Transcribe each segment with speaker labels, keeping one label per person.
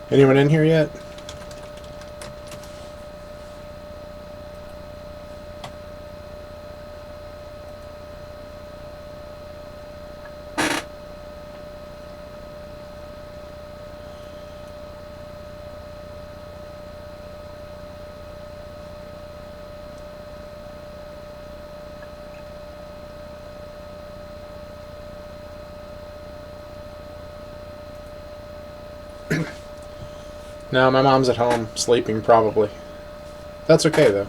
Speaker 1: Anyone in here yet? No, my mom's at home, sleeping probably. That's okay, though.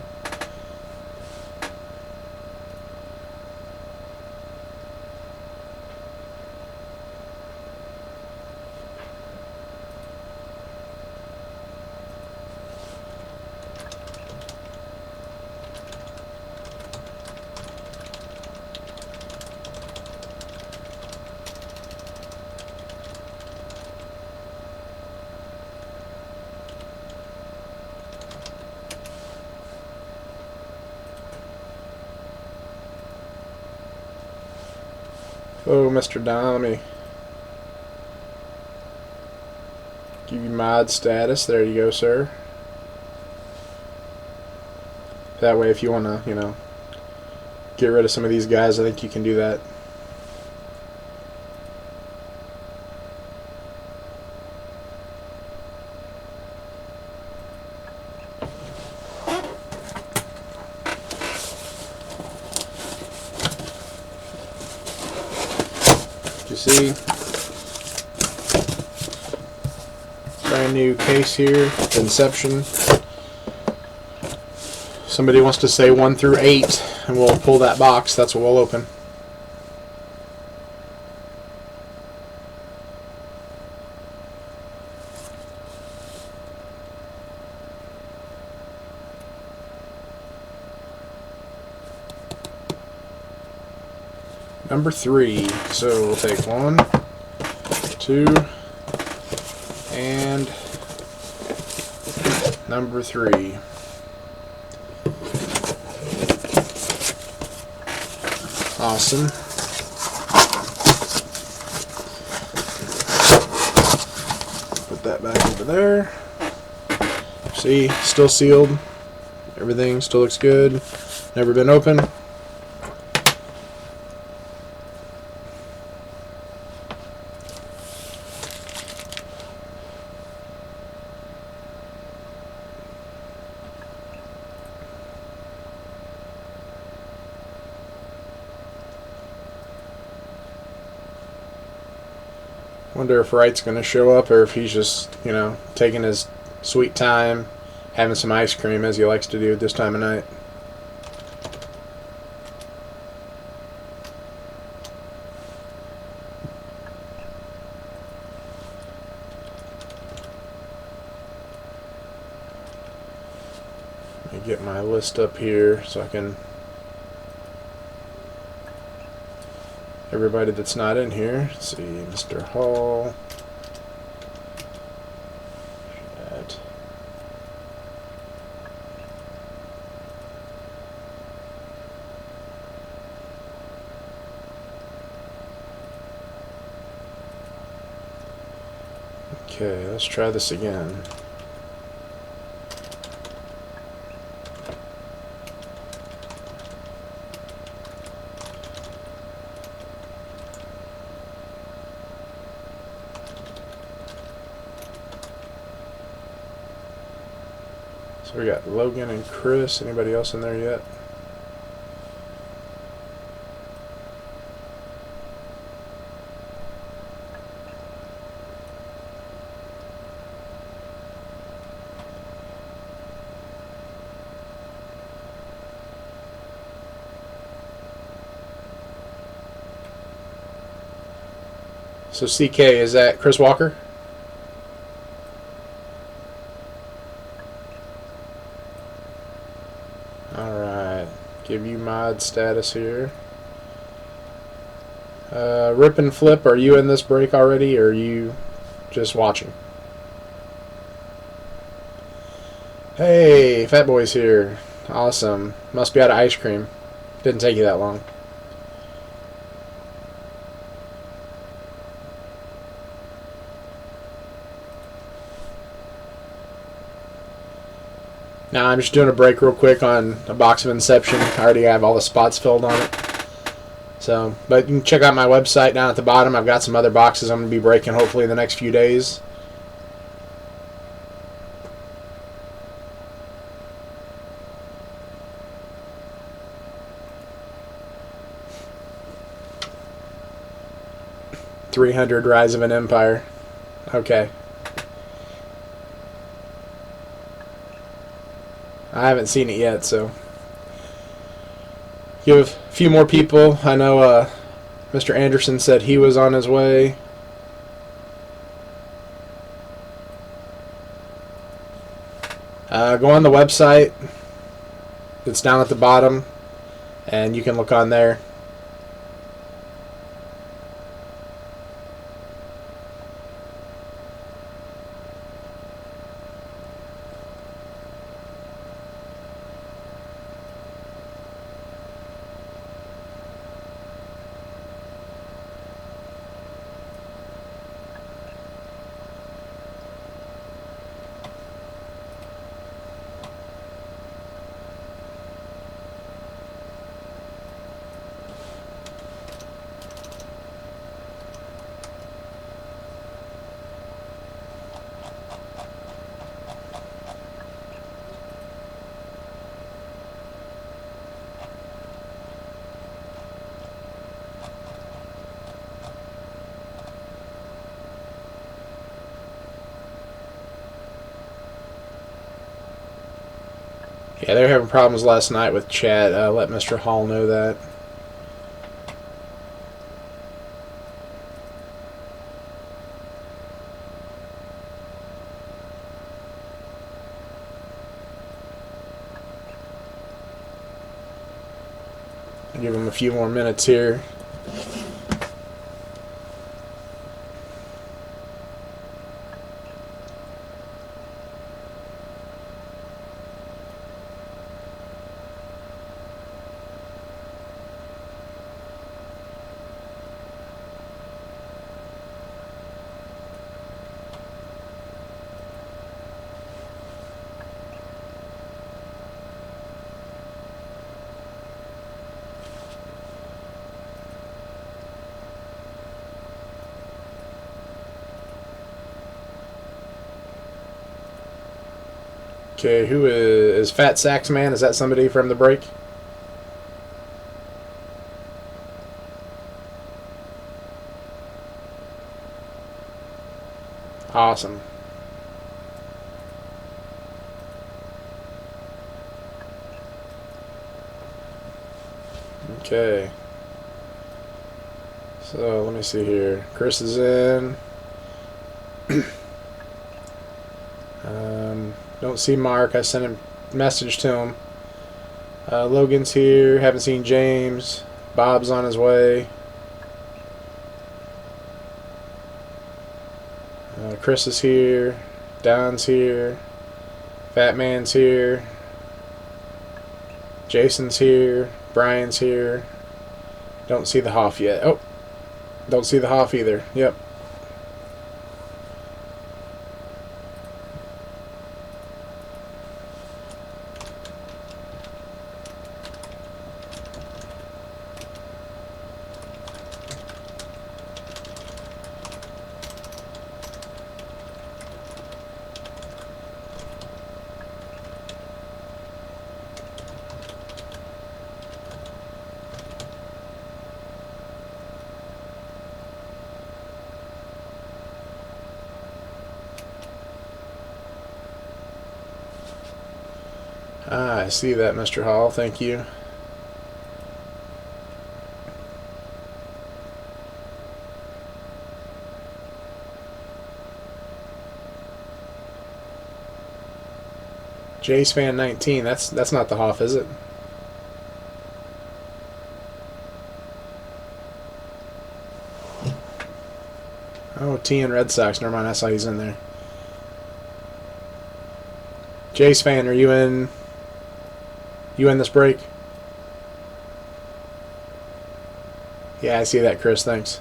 Speaker 1: Oh, Mr. Don, let me give you mod status. There you go, sir. That way, if you want to, get rid of some of these guys, I think you can do that. You see, brand new case here, Inception. Somebody wants to say 1 through 8, and we'll pull that box. That's what we'll open. Number 3. So we'll take 1, 2, and number 3. Awesome. Put that back over there. See, still sealed. Everything still looks good. Never been opened. Wonder if Wright's going to show up, or if he's just, taking his sweet time, having some ice cream as he likes to do at this time of night. Let me get my list up here so I can... Everybody that's not in here. Let's see, Mr. Hall. That. Okay, let's try this again. So we got Logan and Chris. Anybody else in there yet? So CK, is that Chris Walker? Alright, give you mod status here. Rip and Flip, are you in this break already, or are you just watching? Hey, Fat Boy's here. Awesome. Must be out of ice cream. Didn't take you that long. Now I'm just doing a break real quick on a box of Inception. I already have all the spots filled on it. So, but you can check out my website down at the bottom. I've got some other boxes I'm going to be breaking hopefully in the next few days. "300 Rise of an Empire." Okay. I haven't seen it yet, so give a few more people. I know Mr. Anderson said he was on his way. Go on the website. It's down at the bottom, and you can look on there. Yeah, they were having problems last night with chat. Let Mr. Hall know that. I'll give him a few more minutes here. Okay, who is Fat Sax Man? Is that somebody from the break? Awesome. Okay. So let me see here. Chris is in. Don't see Mark. I sent a message to him. Logan's here. Haven't seen James. Bob's on his way. Chris is here. Don's here. Fat Man's here. Jason's here. Brian's here. Don't see the Hoff yet. Oh, don't see the Hoff either. Yep. Ah, I see that, Mr. Hall. Thank you. Jace Fan 19. That's not the Hoff, is it? Oh, T and Red Sox. Never mind. I saw he's in there. Jace Fan, are you in? You in this break? Yeah, I see that, Chris. Thanks.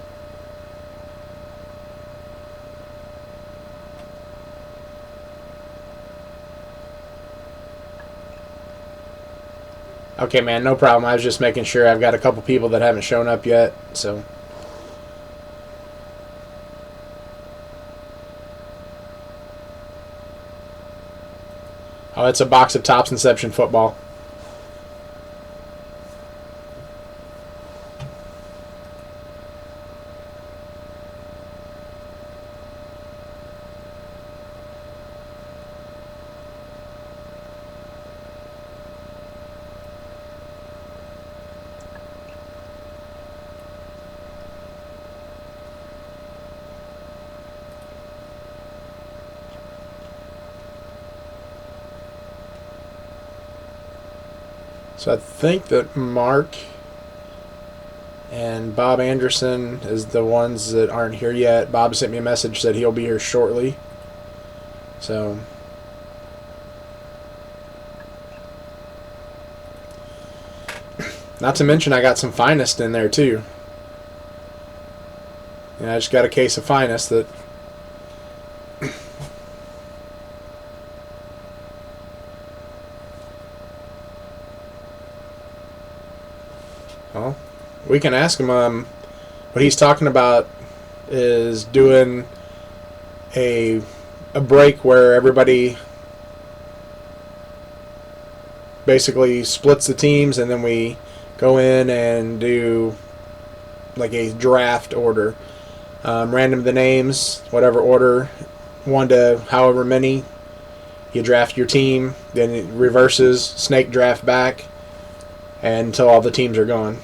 Speaker 1: Okay, man, no problem. I was just making sure. I've got a couple people that haven't shown up yet, so. Oh, it's a box of Topps Inception football. So I think that Mark and Bob Anderson is the ones that aren't here yet. Bob sent me a message, said he'll be here shortly. So not to mention I got some Finest in there too. Yeah, I just got a case of Finest that well, we can ask him. What he's talking about is doing a break where everybody basically splits the teams, and then we go in and do like a draft order. Random the names, whatever order, 1 to however many. You draft your team, then it reverses, snake draft back, and until all the teams are gone.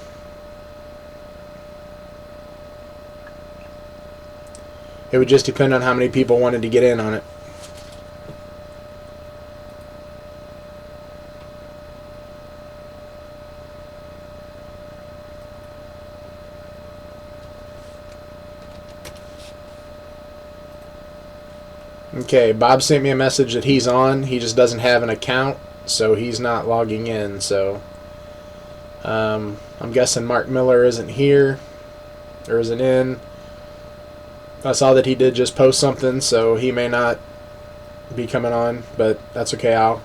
Speaker 1: It would just depend on how many people wanted to get in on it. Okay, Bob sent me a message that he's on. He just doesn't have an account, so he's not logging in. So I'm guessing Mark Miller isn't here or isn't in. I saw that he did just post something, so he may not be coming on, but that's okay. I'll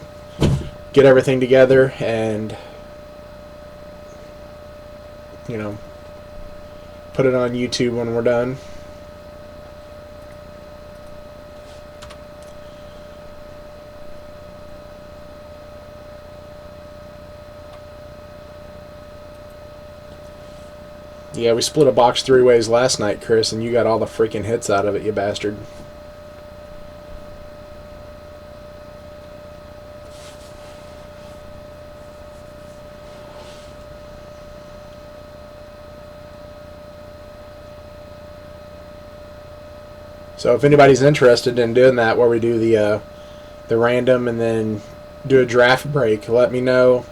Speaker 1: get everything together and, put it on YouTube when we're done. Yeah, we split a box 3 ways last night, Chris, and you got all the freaking hits out of it, you bastard. So if anybody's interested in doing that, where we do the random and then do a draft break, let me know.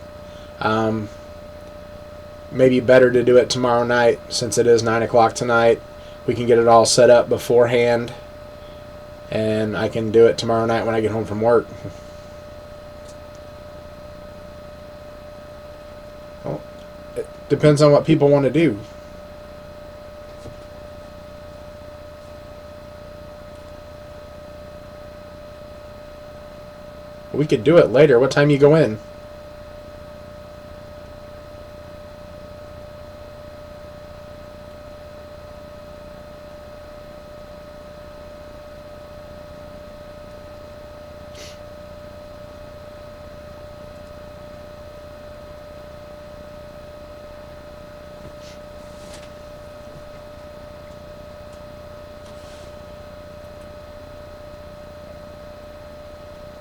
Speaker 1: Maybe better to do it tomorrow night, since it is 9 o'clock tonight. We can get it all set up beforehand, and I can do it tomorrow night when I get home from work. Well, it depends on what people want to do. We could do it later. What time you go in?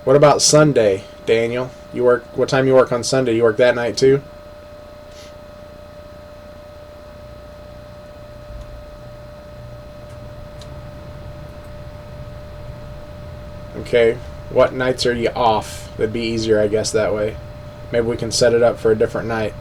Speaker 1: What about Sunday, Daniel? You work. What time you work on Sunday? You work that night too? Okay. What nights are you off? That'd be easier, I guess, that way. Maybe we can set it up for a different night.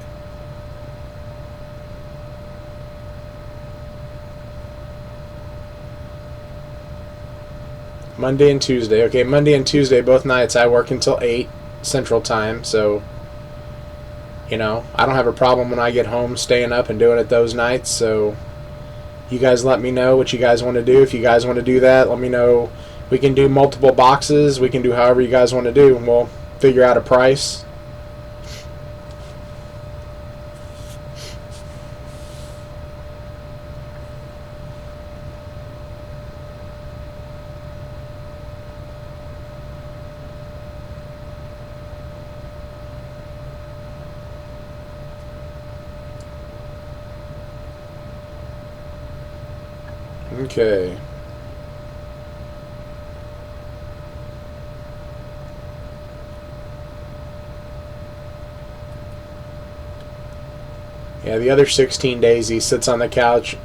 Speaker 1: Monday and Tuesday. Okay, Monday and Tuesday, both nights, I work until 8 Central Time, so, I don't have a problem when I get home staying up and doing it those nights, so you guys let me know what you guys want to do. If you guys want to do that, let me know. We can do multiple boxes. We can do however you guys want to do, and we'll figure out a price. Okay. Yeah, the other 16 days he sits on the couch,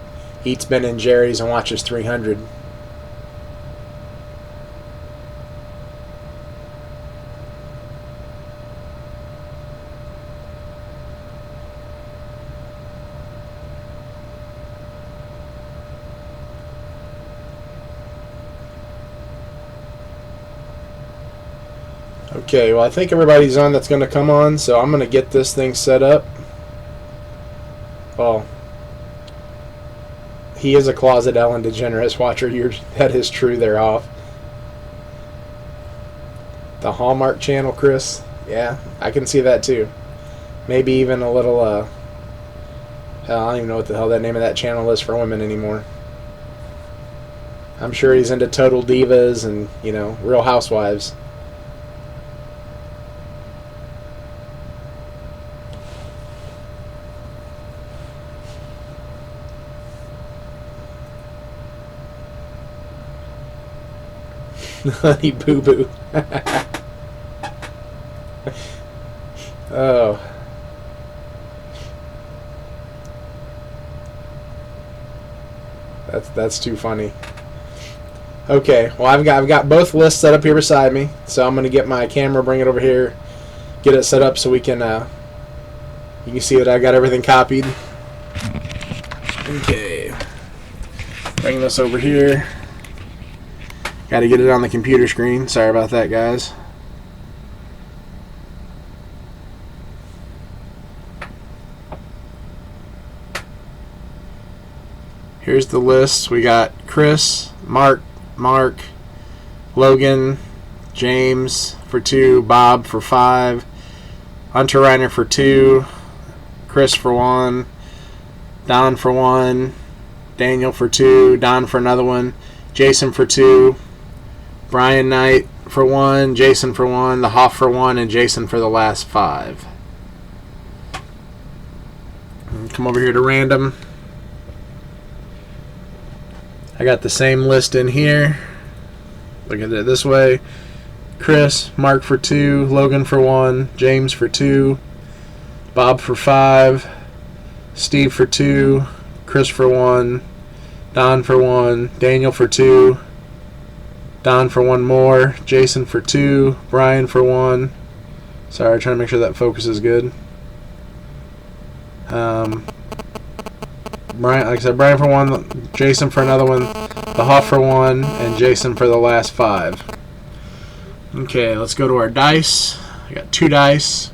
Speaker 1: eats Ben and Jerry's, and watches 300. Okay, well, I think everybody's on that's going to come on, so I'm going to get this thing set up. Well, he is a closet Ellen DeGeneres watcher. That is true. They're off. The Hallmark Channel, Chris. Yeah, I can see that too. Maybe even a little, hell, I don't even know what the hell that name of that channel is for women anymore. I'm sure he's into Total Divas and, you know, Real Housewives. Honey Boo Boo. Oh. That's too funny. Okay, well I've got both lists set up here beside me, so I'm gonna get my camera, bring it over here, get it set up so we can you can see that I got everything copied. Okay. Bring this over here. Got to get it on the computer screen. Sorry about that, guys. Here's the list. We got Chris, Mark, Logan, James for 2, Bob for 5, Hunter Reiner for 2, Chris for 1, Don for 1, Daniel for 2, Don for another one, Jason for 2, Brian Knight for 1, Jason for 1, the Hoff for 1, and Jason for the last 5. Come over here to random. I got the same list in here. Look at it this way. Chris, Mark for 2, Logan for 1, James for 2, Bob for 5, Steve for 2, Chris for 1, Don for 1, Daniel for 2, Don for 1 more, Jason for 2, Brian for 1. Sorry, trying to make sure that focus is good. Brian, like I said, Brian for 1, Jason for another one, the Hoff for 1, and Jason for the last 5. Okay, let's go to our dice. I got 2 dice.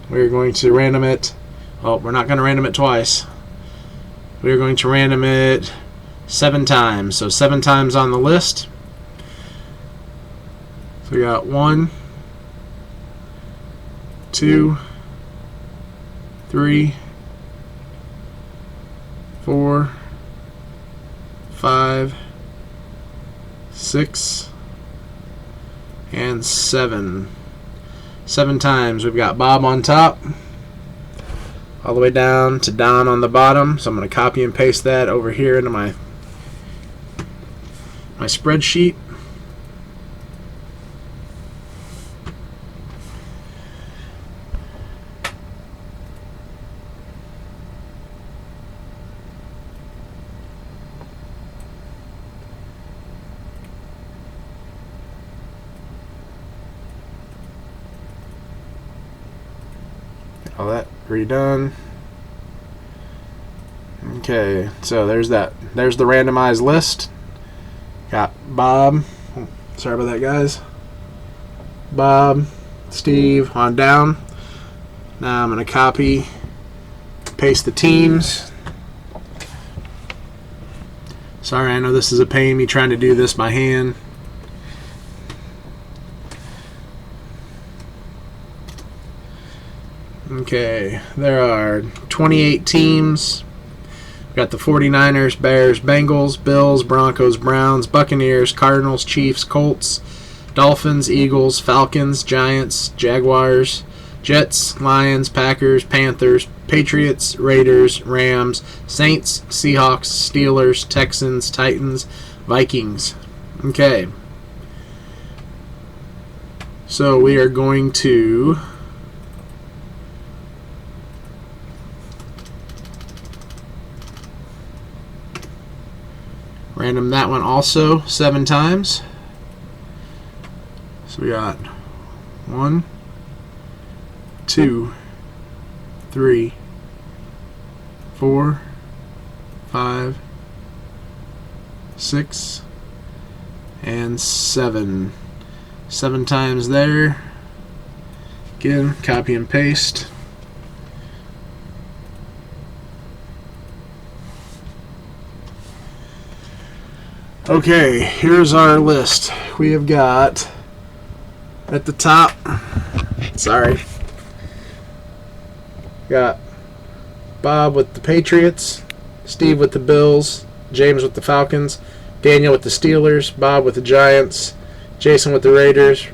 Speaker 1: We're going to random it. Oh, we're not going to random it twice. We're going to random it 7 times. So 7 times on the list. So we got 1, 2, 3, 4, 5, 6, and 7. 7 times. We've got Bob on top, all the way down to Don on the bottom. So I'm going to copy and paste that over here into my spreadsheet. All that redone. Okay, so there's that. There's the randomized list. Got Bob. Sorry about that, guys. Bob, Steve on down. Now I'm going to copy, paste the teams. Sorry, I know this is a pain, me trying to do this by hand. Okay, there are 28 teams. We've got the 49ers, Bears, Bengals, Bills, Broncos, Browns, Buccaneers, Cardinals, Chiefs, Colts, Dolphins, Eagles, Falcons, Giants, Jaguars, Jets, Lions, Packers, Panthers, Patriots, Raiders, Rams, Saints, Seahawks, Steelers, Texans, Titans, Vikings. Okay. So we are going to random that one also 7 times. So we got 1, 2, 3, 4, 5, 6, and 7. 7 times there. Again, copy and paste. Okay, here's our list. We have got at the top, sorry, got Bob with the Patriots, Steve with the Bills, James with the Falcons, Daniel with the Steelers, Bob with the Giants, Jason with the Raiders,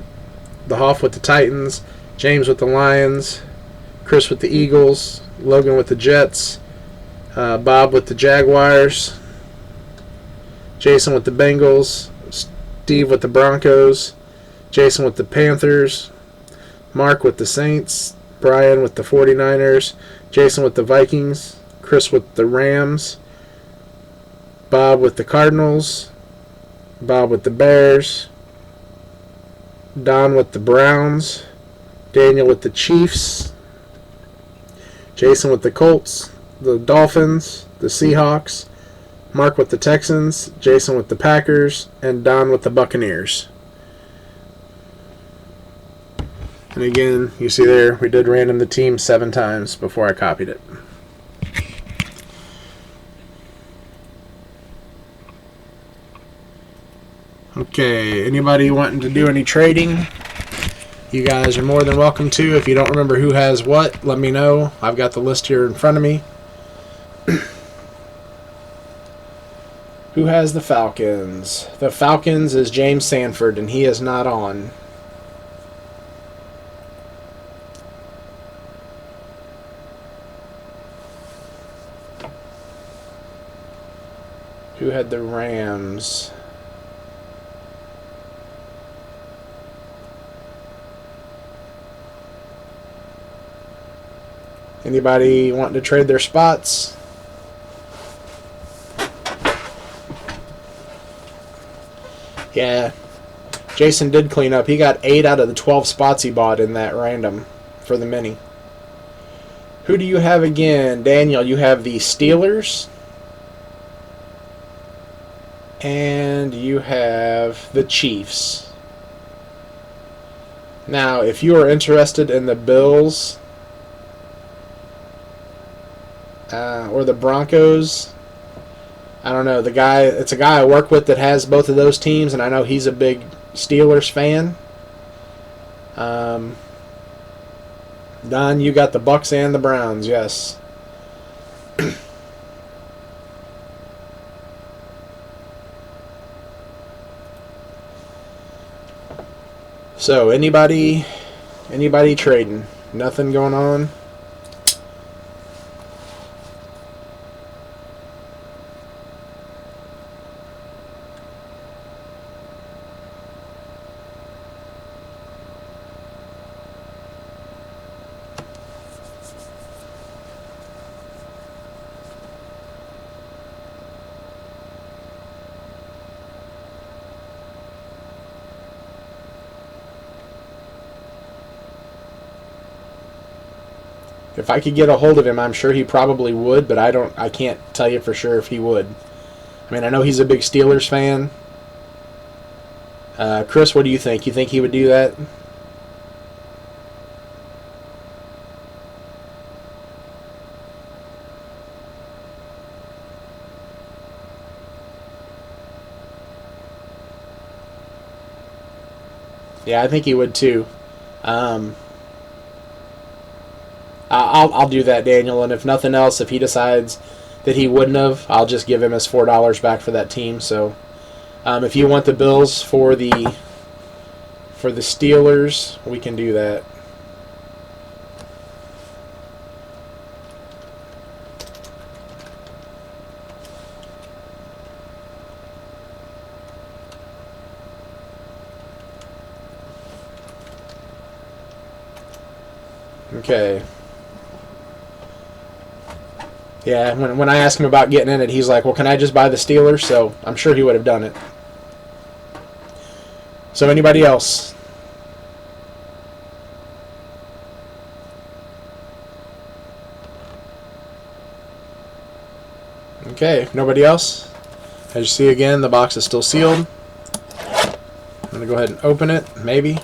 Speaker 1: the Hoff with the Titans, James with the Lions, Chris with the Eagles, Logan with the Jets, Bob with the Jaguars, Jason with the Bengals, Steve with the Broncos, Jason with the Panthers, Mark with the Saints, Brian with the 49ers, Jason with the Vikings, Chris with the Rams, Bob with the Cardinals, Bob with the Bears, Don with the Browns, Daniel with the Chiefs, Jason with the Colts, the Dolphins, the Seahawks, Mark with the Texans, Jason with the Packers, and Don with the Buccaneers. And again, you see there, we did random the team 7 times before I copied it. Okay, anybody wanting to do any trading? You guys are more than welcome to. If you don't remember who has what, let me know. I've got the list here in front of me. Who has the Falcons? The Falcons is James Sanford, and he is not on. Who had the Rams? Anybody wanting to trade their spots? Yeah. Jason did clean up. He got 8 out of the 12 spots he bought in that random for the mini. Who do you have again? Daniel, you have the Steelers. And you have the Chiefs. Now, if you are interested in the Bills or the Broncos, I don't know. It's a guy I work with that has both of those teams, and I know he's a big Steelers fan. Don, you got the Bucks and the Browns, yes. So, anybody trading? Nothing going on? If I could get a hold of him, I'm sure he probably would, but I can't tell you for sure if he would. I mean, I know he's a big Steelers fan. Chris, what do you think? You think he would do that? Yeah, I think he would too. I'll do that, Daniel, and if nothing else, if he decides that he wouldn't have, I'll just give him his $4 back for that team. So, if you want the Bills for the Steelers, we can do that. Okay. Yeah, when I asked him about getting in it, he's like, well, can I just buy the Steelers? So I'm sure he would have done it. So anybody else? Okay, if nobody else. As you see again, the box is still sealed. I'm going to go ahead and open it, maybe.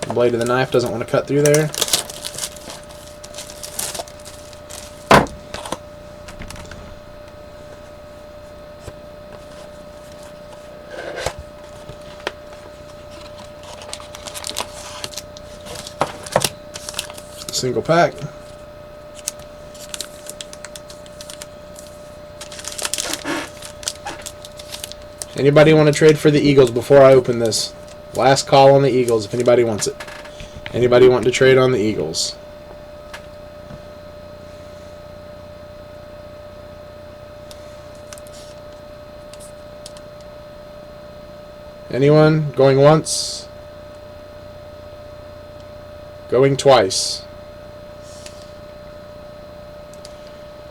Speaker 1: The blade of the knife doesn't want to cut through there. Single pack. Anybody want to trade for the Eagles before I open this? Last call on the Eagles if anybody wants it. Anybody want to trade on the Eagles? Anyone? Going once? Going twice.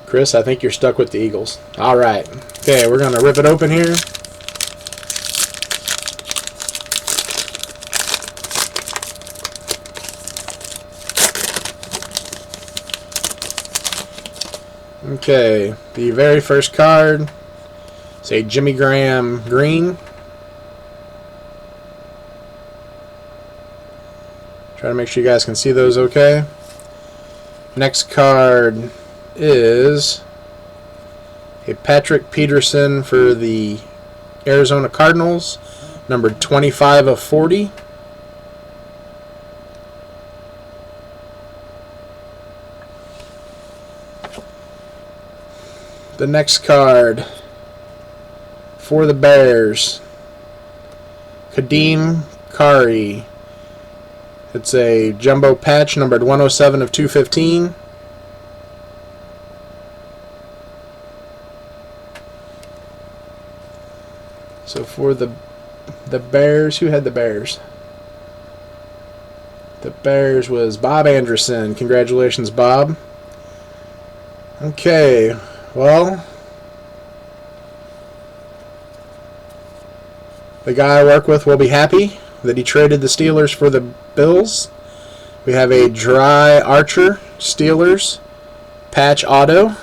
Speaker 1: Chris, I think you're stuck with the Eagles. Alright. Okay, we're going to rip it open here. Okay, the very first card is a Jimmy Graham green. Try to make sure you guys can see those okay. Next card is a Patrick Peterson for the Arizona Cardinals, numbered 25 of 40. The next card for the Bears, Kadeem Carey. It's a jumbo patch numbered 107 of 215. So for the Bears, who had the Bears? The Bears was Bob Anderson. Congratulations, Bob. Okay, well, the guy I work with will be happy that he traded the Steelers for the Bills. We have a Dry Archer Steelers patch auto.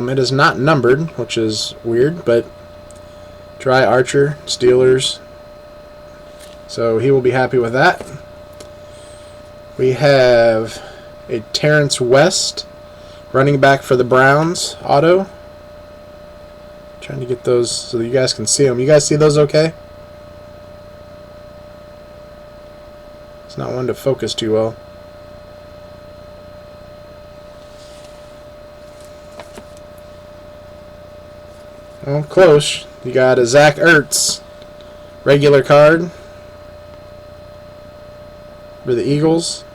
Speaker 1: It is not numbered, which is weird, but Dry Archer Steelers. So he will be happy with that. We have a Terrence West running back for the Browns auto. Trying to get those so you guys can see them. You guys see those okay? It's not one to focus too well. Well, close. You got a Zach Ertz regular card for the Eagles.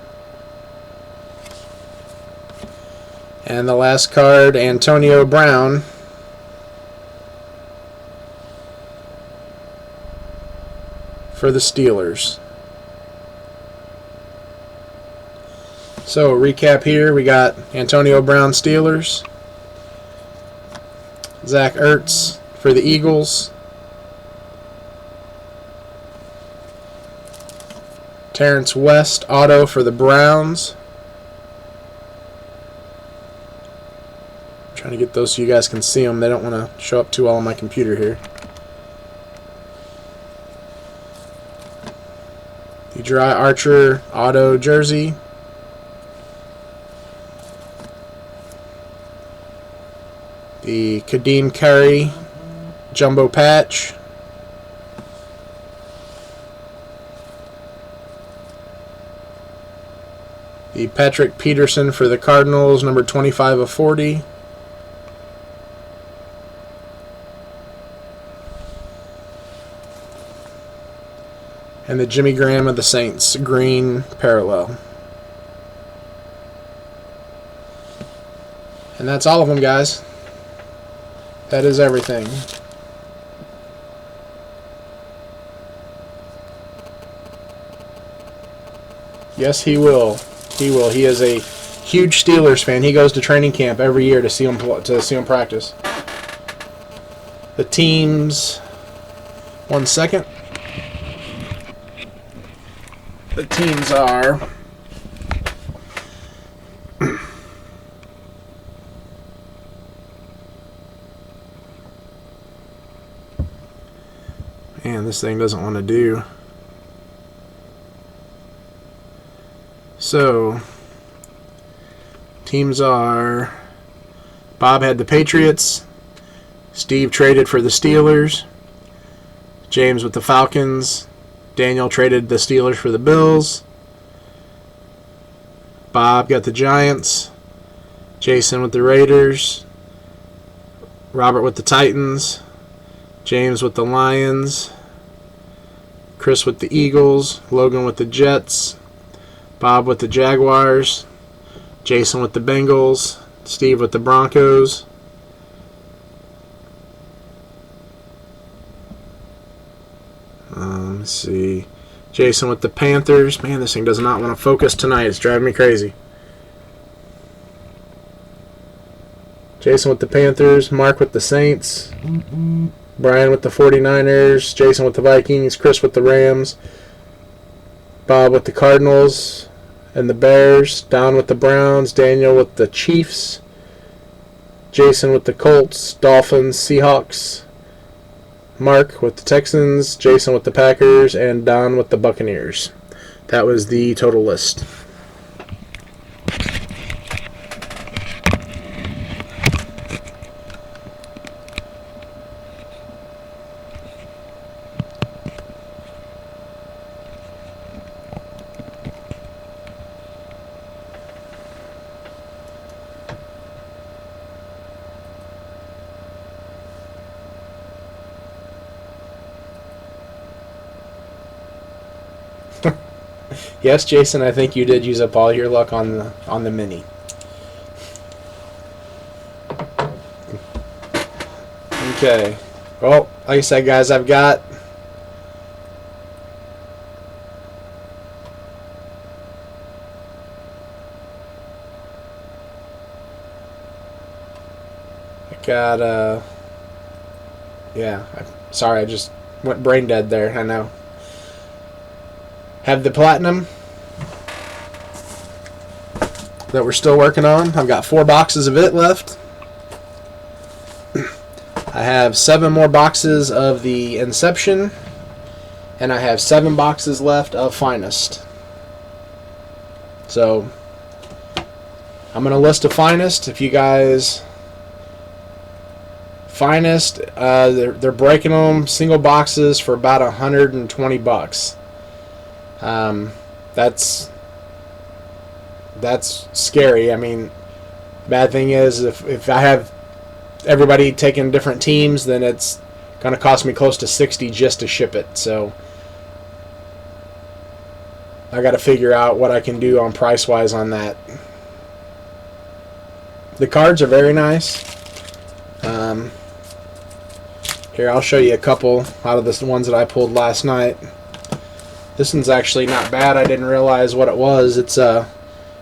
Speaker 1: And the last card, Antonio Brown for the Steelers. So, recap here, we got Antonio Brown Steelers, Zach Ertz for the Eagles, Terrence West auto for the Browns. I'm trying to get those so you guys can see them. They don't want to show up too well on my computer here. The Dry Archer auto jersey. The Kadeem Carey jumbo patch. The Patrick Peterson for the Cardinals, number 25 of 40. And the Jimmy Graham of the Saints, green parallel. And that's all of them, guys. That is everything. Yes, he will. He will. He is a huge Steelers fan. He goes to training camp every year to see him practice. The teams. 1 second. The teams are. Man, this thing doesn't want to do. So, teams are, Bob had the Patriots, Steve traded for the Steelers, James with the Falcons, Daniel traded the Steelers for the Bills, Bob got the Giants, Jason with the Raiders, Robert with the Titans, James with the Lions, Chris with the Eagles, Logan with the Jets, Bob with the Jaguars, Jason with the Bengals, Steve with the Broncos, let's see, Jason with the Panthers. Man, this thing does not want to focus tonight. It's driving me crazy. Jason with the Panthers, Mark with the Saints, Brian with the 49ers, Jason with the Vikings, Chris with the Rams, Bob with the Cardinals and the Bears, Don with the Browns, Daniel with the Chiefs, Jason with the Colts, Dolphins, Seahawks, Mark with the Texans, Jason with the Packers, and Don with the Buccaneers. That was the total list. Yes, Jason, I think you did use up all your luck on the mini. Okay. Well, like I said, guys, I've got yeah, sorry, I just went brain dead there, I know. Have the platinum that we're still working on. I've got 4 boxes of it left. I have 7 more boxes of the Inception, and I have 7 boxes left of Finest. So I'm going to list a Finest. If you guys Finest, they're breaking them single boxes for about $120. That's scary. I mean, bad thing is if I have everybody taking different teams, then it's going to cost me close to $60 just to ship it. So I got to figure out what I can do on price-wise on that. The cards are very nice. Here, I'll show you a couple out of the ones that I pulled last night. This one's actually not bad. I didn't realize what it was. It's a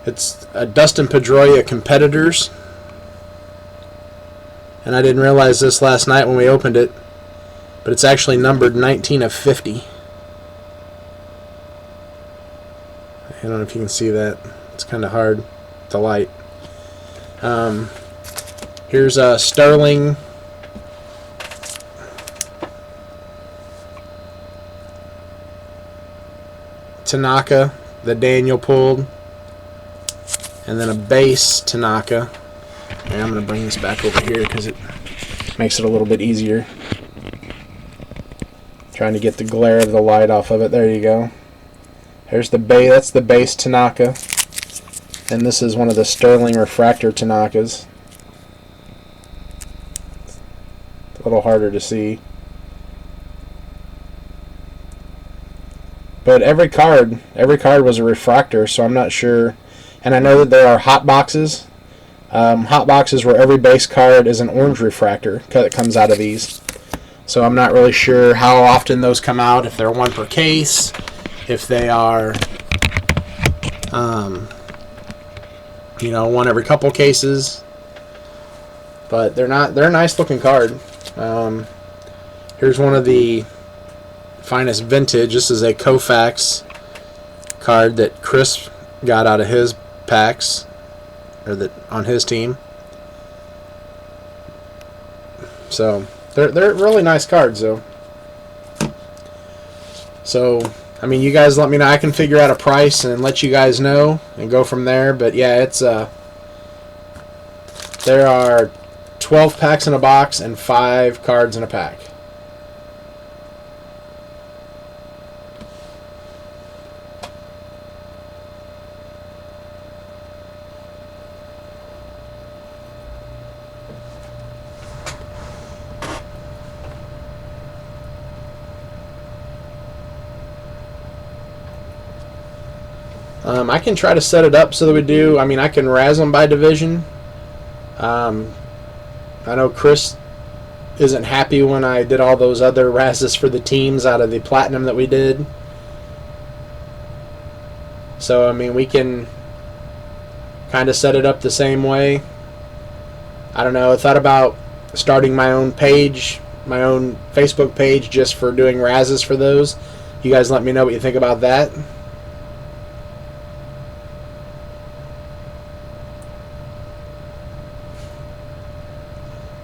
Speaker 1: Dustin Pedroia Competitors. And I didn't realize this last night when we opened it. But it's actually numbered 19 of 50. I don't know if you can see that. It's kind of hard to light. Here's a Sterling Tanaka that Daniel pulled, and then a base Tanaka. And I'm going to bring this back over here because it makes it a little bit easier. Trying to get the glare of the light off of it. There you go. There's the base. That's the base Tanaka, and this is one of the Sterling Refractor Tanakas. It's a little harder to see. But every card was a refractor, so I'm not sure. And I know that there are hot boxes. Hot boxes where every base card is an orange refractor that comes out of these. So I'm not really sure how often those come out, if they're one per case, if they are You know, one every couple cases. But they're a nice looking card. Here's one of the finest vintage. This is a Koufax card that Chris got out of his packs, or that on his team. So they're really nice cards, though. So I mean, you guys let me know. I can figure out a price and let you guys know and go from there. But yeah, it's there are 12 packs in a box and 5 cards in a pack. I can try to set it up so that we do. I mean, I can razz them by division. I know Chris isn't happy when I did all those other razzes for the teams out of the platinum that we did. So, I mean, we can kind of set it up the same way. I don't know. I thought about starting my own page, my own Facebook page, just for doing razzes for those. You guys let me know what you think about that.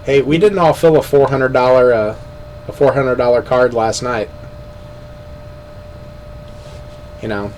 Speaker 1: Hey, we didn't all fill a $400 card last night. You know.